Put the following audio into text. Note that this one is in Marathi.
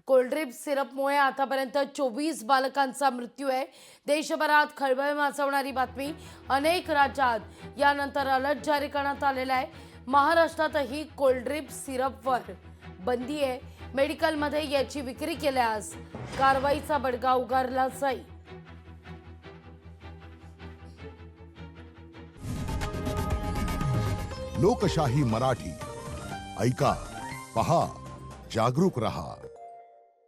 कोल्ड्रिप सिरपमुळे आतापर्यंत 24 बालकांचा मृत्यू आहे। देशभरात खळबळ माजवणारी बातमी। अनेक राज्यात यानंतर अलर्ट जारी करण्यात आलेला आहे। महाराष्ट्रातही कोल्ड्रिप सिरपवर बंदी आहे। मेडिकलमध्ये याची विक्री केल्यास कारवाईचा बडगा उगारला जाईल। लोकशाही मराठी ऐका, पहा, जागरूक रहा।